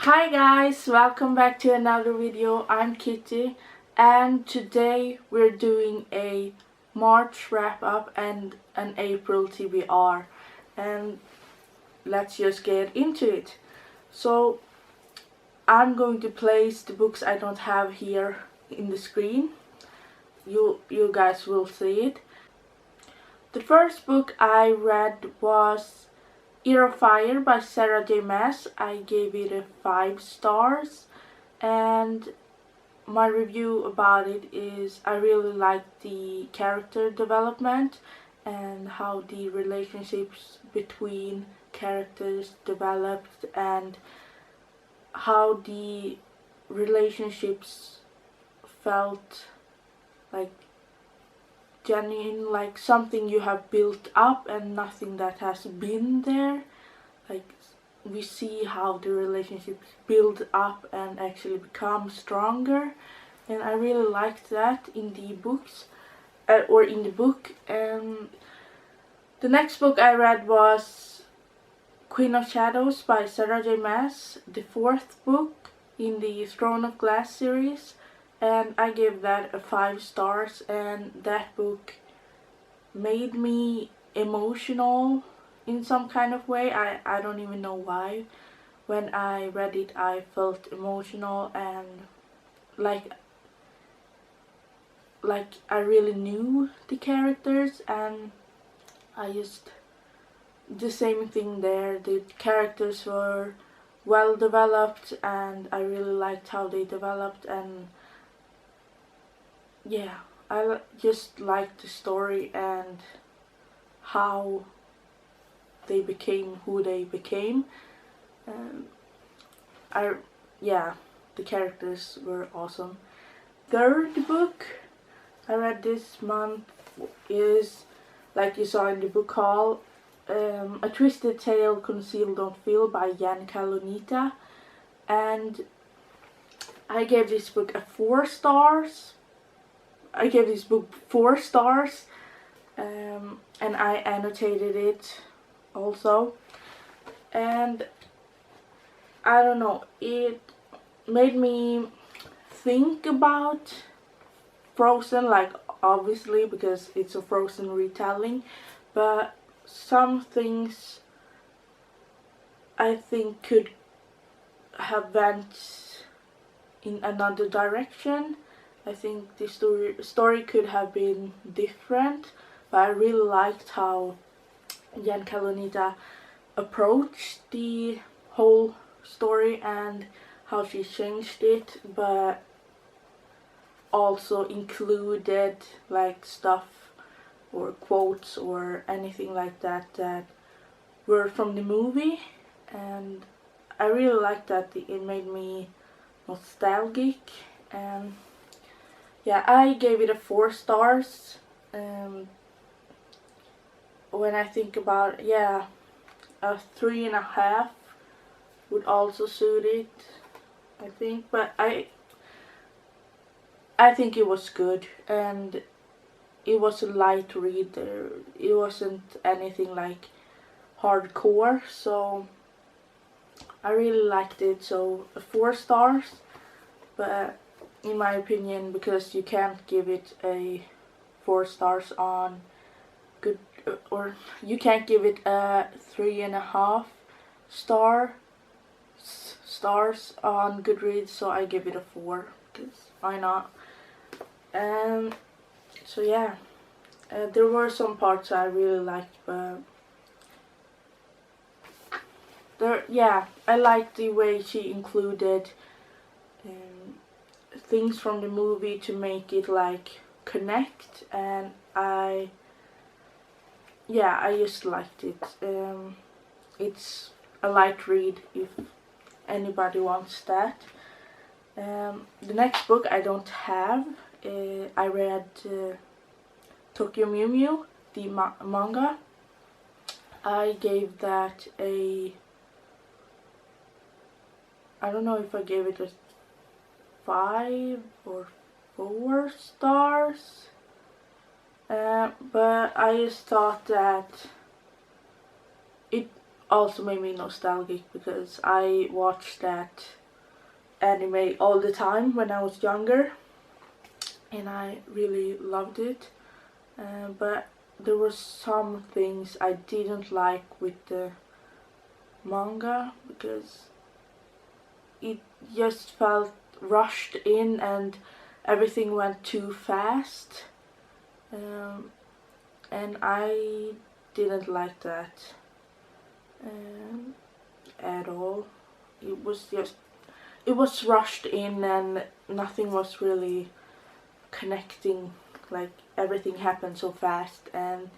Hi guys, welcome back to another video. I'm Kitty and today we're doing a March wrap up and an April TBR, and let's just get into it. So I'm going to place the books I don't have here in the screen. You guys will see it. The first book I read was Ear of Fire by Sarah J. Maas. I gave it a 5 stars, and my review about it is I really like the character development and how the relationships between characters developed and how the relationships felt like genuine, like something you have built up and nothing that has been there. Like we see how the relationships build up and actually become stronger, and I really liked that in the books or in the book. And the next book I read was Queen of Shadows by Sarah J. Maas, the 4th book in the Throne of Glass series, and I gave that a 5 stars, and that book made me emotional in some kind of way. I don't even know why. When I read it I felt emotional and like I really knew the characters, and I just the same thing there. The characters were well developed and I really liked how they developed, and yeah, I just liked the story and how they became who they became. The characters were awesome. Third book I read this month is, like you saw in the book haul, A Twisted Tale Conceal Don't Feel by Jan Kalonita, and I gave this book a 4 stars. I gave this book 4 stars, and I annotated it also. And I don't know, it made me think about Frozen, like obviously because it's a Frozen retelling, but some things I think could have went in another direction. I think the story could have been different, but I really liked how Jan Kalonita approached the whole story and how she changed it, but also included like stuff or quotes or anything like that that were from the movie, and I really liked that. It made me nostalgic, and yeah, I gave it a 4 stars. When I think about it, yeah, a 3.5 would also suit it, I think. But I think it was good, and it was a light read. It wasn't anything like hardcore, so I really liked it. So 4 stars, but in my opinion, because you can't give it a 4 stars on good, or you can't give it a 3.5 stars on Goodreads, so I give it a 4 because why not. And so yeah, there were some parts I really liked, but I liked the way she included things from the movie to make it like connect, and I just liked it. It's a light read if anybody wants that. The next book I don't have. I read Tokyo Mew Mew, the manga. I gave that a, I don't know if I gave it a 5 or 4 stars, but I just thought that it also made me nostalgic because I watched that anime all the time when I was younger, and I really loved it. But there were some things I didn't like with the manga because it just felt rushed in and everything went too fast, and I didn't like that at all. It was rushed in and nothing was really connecting, like everything happened so fast, and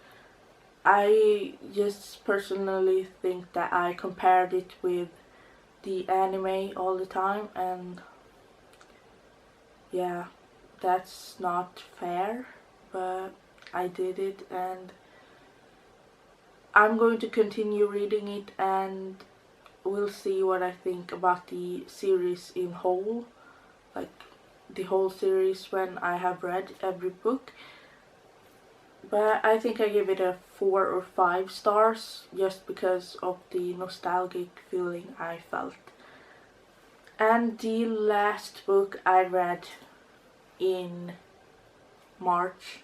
I just personally think that I compared it with the anime all the time, and yeah, that's not fair, but I did it, and I'm going to continue reading it, and we'll see what I think about the series in whole, like the whole series, when I have read every book. But I think I give it a 4 or 5 stars just because of the nostalgic feeling I felt. And the last book I read in March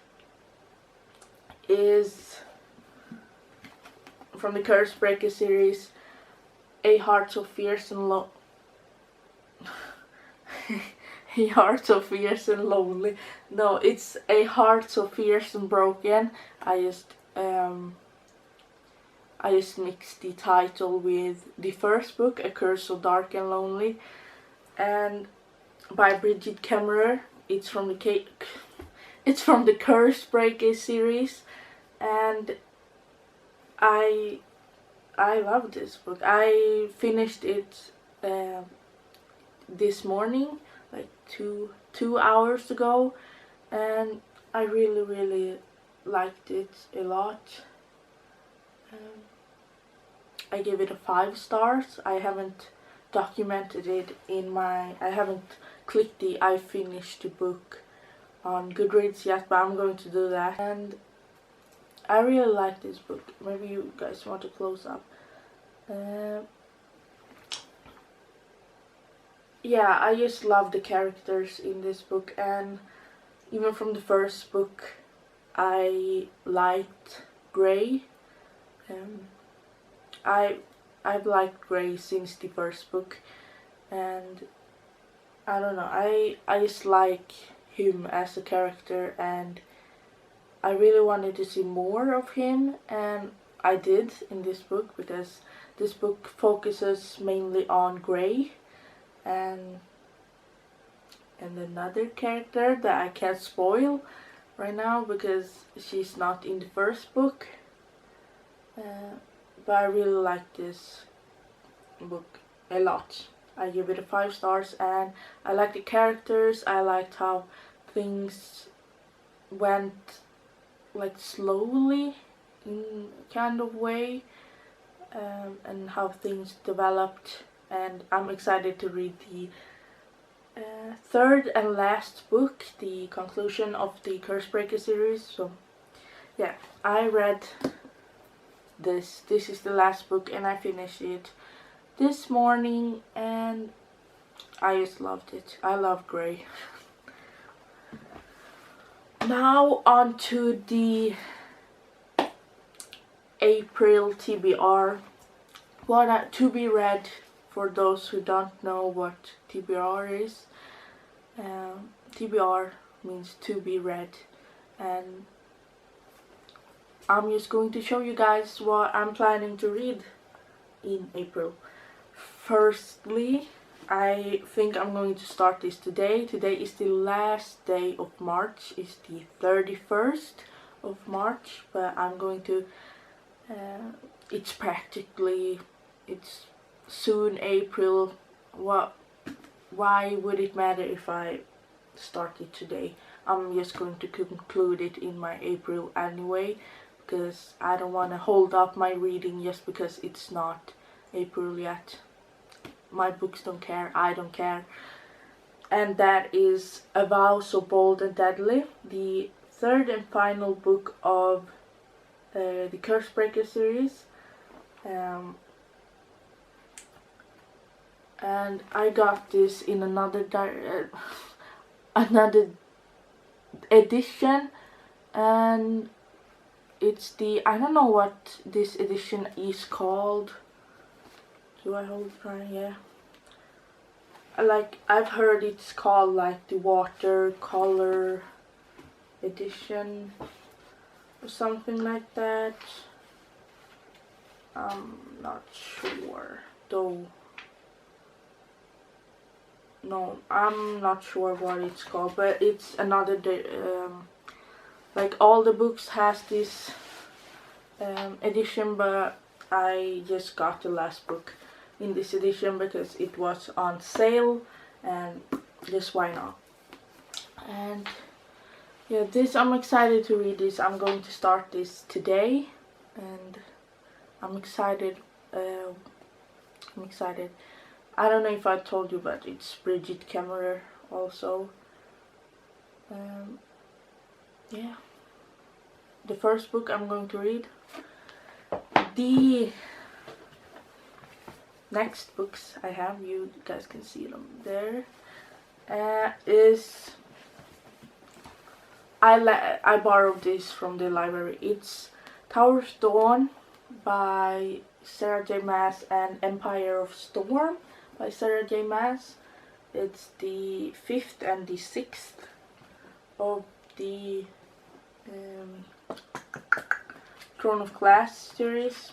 is from the Curse Breaker series, A Heart So Fierce and A Heart So Fierce and Lonely. No, it's A Heart So Fierce and Broken. I just mixed the title with the first book, A Curse So Dark and Lonely, and by Bridget Kemmerer. It's from the Curse Breaker series, and I love this book. I finished it this morning, like two hours ago, and I really liked it a lot. I give it a 5 stars. I haven't documented it I haven't clicked the I finished the book on Goodreads yet, but I'm going to do that. And I really like this book. Maybe you guys want a close up. Yeah, I just love the characters in this book, and even from the first book I liked Grey. I've liked Grey since the first book, and I don't know, I just like him as a character, and I really wanted to see more of him, and I did in this book, because this book focuses mainly on Grey and another character that I can't spoil right now because she's not in the first book. But I really like this book a lot. I give it a 5 stars, and I like the characters. I liked how things went like slowly in kind of way, and how things developed, and I'm excited to read the third and last book, the conclusion of the Cursebreaker series. So yeah, I read this is the last book, and I finished it this morning, and I just loved it. I love Grey. Now on to the April TBR. To be read, for those who don't know what TBR is. TBR means to be read, and I'm just going to show you guys what I'm planning to read in April. Firstly, I think I'm going to start this today. Today is the last day of March. It's the 31st of March, but I'm going to it's soon April. Why would it matter if I start it today? I'm just going to conclude it in my April anyway, because I don't want to hold up my reading just because it's not April yet. My books don't care, I don't care. And that is A Vow So Bold and Deadly, the third and final book of the Cursebreaker series. and I got this in another another edition, and it's the, I don't know what this edition is called. Do I hold it right? Yeah. Like, I've heard it's called like the watercolor edition or something like that. I'm not sure though. No, I'm not sure what it's called, but it's another like all the books has this edition, but I just got the last book in this edition because it was on sale, and just why not. And yeah, this, I'm excited to read this. I'm going to start this today, and I'm excited. I'm excited. I don't know if I told you, but it's Bridget Kemmerer also. Yeah. The first book I'm going to read. The next books I have, you guys can see them there, is I borrowed this from the library. It's Tower of Dawn by Sarah J. Maas and Empire of Storm by Sarah J. Maas. It's the 5th and the 6th of the Throne of Glass series,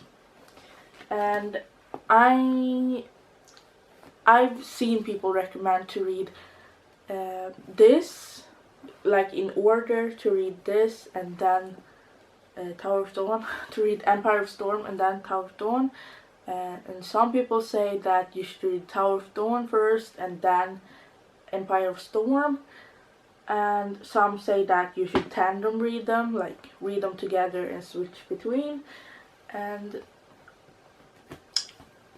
and I've seen people recommend to read this, like in order, to read this and then Tower of Dawn, to read Empire of Storm and then Tower of Dawn, and some people say that you should read Tower of Dawn first and then Empire of Storm, and some say that you should tandem read them, like read them together and switch between. And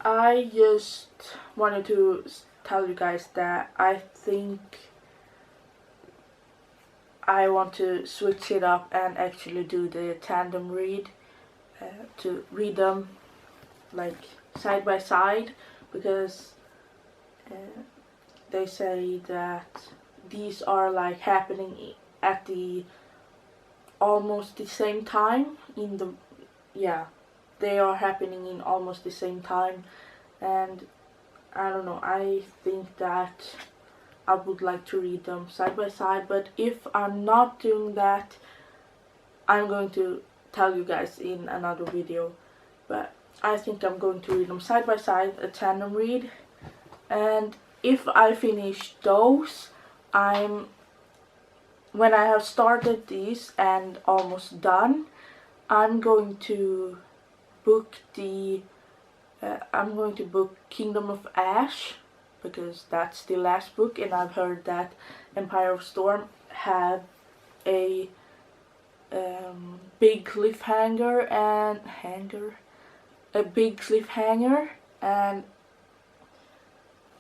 I just wanted to tell you guys that I think I want to switch it up and actually do the tandem read, to read them like side by side, because they say that these are like happening at the almost the same time in the, yeah, they are happening in almost the same time, and I don't know, I think that I would like to read them side by side. But if I'm not doing that, I'm going to tell you guys in another video. But I think I'm going to read them side by side, a tandem read, and if I finish those, when I have started these and almost done, I'm going to book Kingdom of Ash, because that's the last book, and I've heard that Empire of Storm had a big cliffhanger and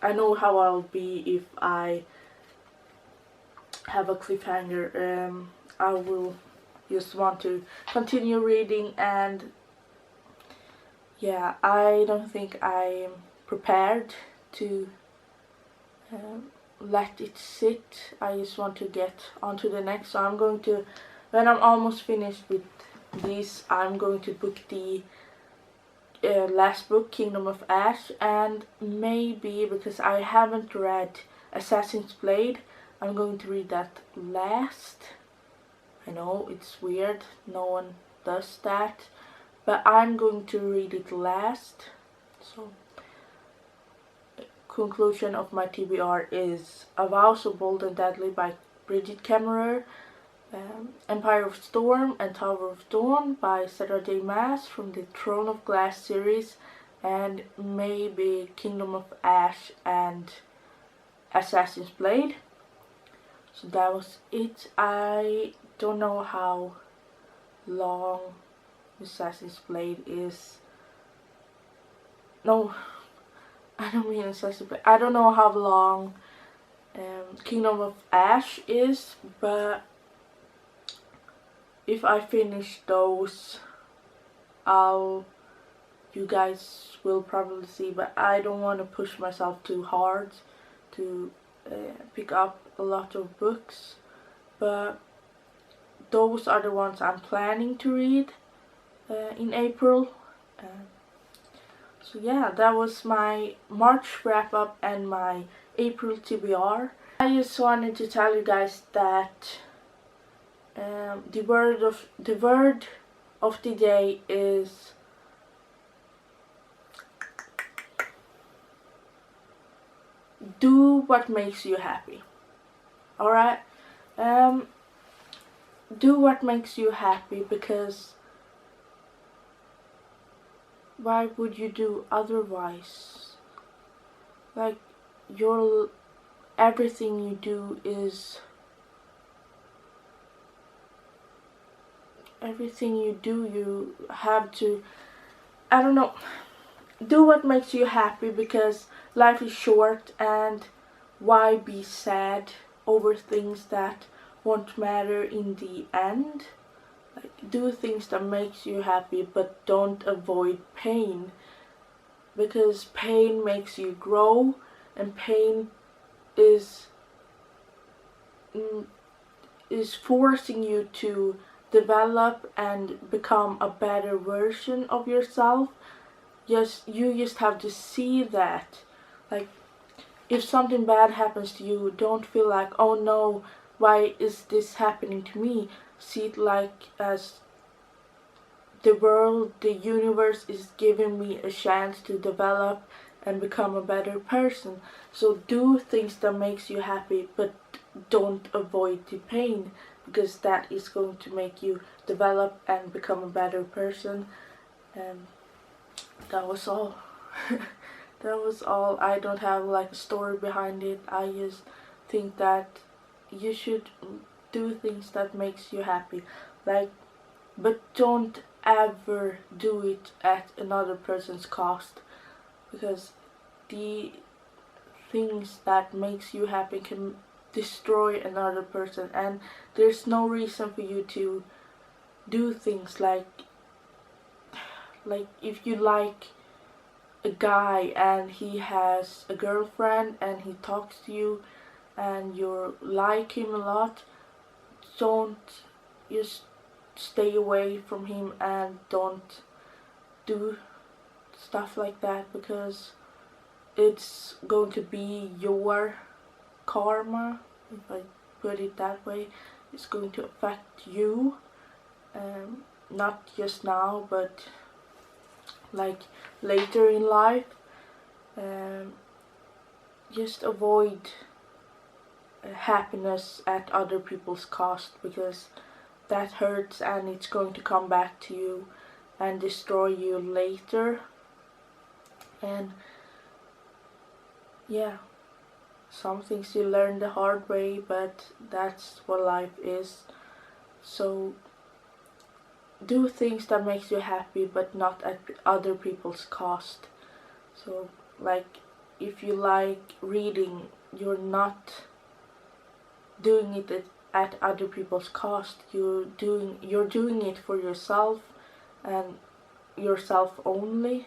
I know how I'll be if I have a cliffhanger. I will just want to continue reading, and yeah, I don't think I'm prepared to let it sit. I just want to get on to the next, so I'm going to, when I'm almost finished with this, I'm going to book the last book, Kingdom of Ash, and maybe, because I haven't read Assassin's Blade, I'm going to read that last. I know it's weird, no one does that, but I'm going to read it last. So, conclusion of my TBR is A Vow So Bold and Deadly by Bridget Kemmerer, Empire of Storm and Tower of Dawn by Sarah J. Maas from the Throne of Glass series, and maybe Kingdom of Ash and Assassin's Blade. So that was it. I don't know how long Assassin's Blade is. No, I don't mean Assassin's Blade. I don't know how long Kingdom of Ash is, but if I finish those, I'll you guys will probably see, but I don't want to push myself too hard to pick up a lot of books, but those are the ones I'm planning to read in April. So yeah, that was my March wrap up and my April TBR. I just wanted to tell you guys that the word of the day is do what makes you happy. Alright? Do what makes you happy, because why would you do otherwise? Like, everything you do is you have to, I don't know, do what makes you happy, because life is short, and why be sad over things that won't matter in the end? Like, do things that makes you happy, but don't avoid pain, because pain makes you grow, and pain is forcing you to develop and become a better version of yourself. You just have to see that. Like, if something bad happens to you, don't feel like, oh no, why is this happening to me? See it like as the world, the universe is giving me a chance to develop and become a better person. So do things that makes you happy, but don't avoid the pain, because that is going to make you develop and become a better person. And that was all. That was all. I don't have like a story behind it. I just think that you should do things that makes you happy, like, but don't ever do it at another person's cost, because the things that makes you happy can destroy another person, and there's no reason for you to do things like if you like a guy and he has a girlfriend and he talks to you and you like him a lot, don't just stay away from him and don't do stuff like that, because it's going to be your karma, if I put it that way. It's going to affect you, not just now, but like later in life. Just avoid happiness at other people's cost, because that hurts and it's going to come back to you and destroy you later. And yeah, some things you learn the hard way, but that's what life is. So do things that makes you happy, but not at other people's cost. So like, if you like reading, you're not doing it at other people's cost. You're doing it for yourself and yourself only.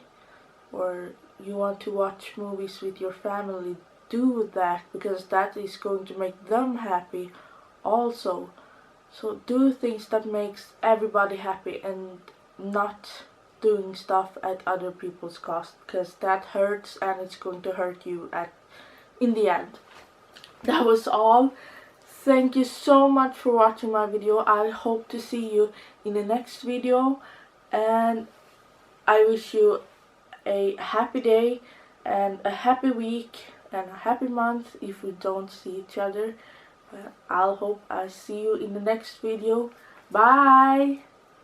Or you want to watch movies with your family, do that, because that is going to make them happy also. So do things that makes everybody happy, and not doing stuff at other people's cost, because that hurts and it's going to hurt you in the end. That was all. Thank you so much for watching my video. I hope to see you in the next video, and I wish you a happy day and a happy week and a happy month if we don't see each other. I'll hope I see you in the next video. Bye!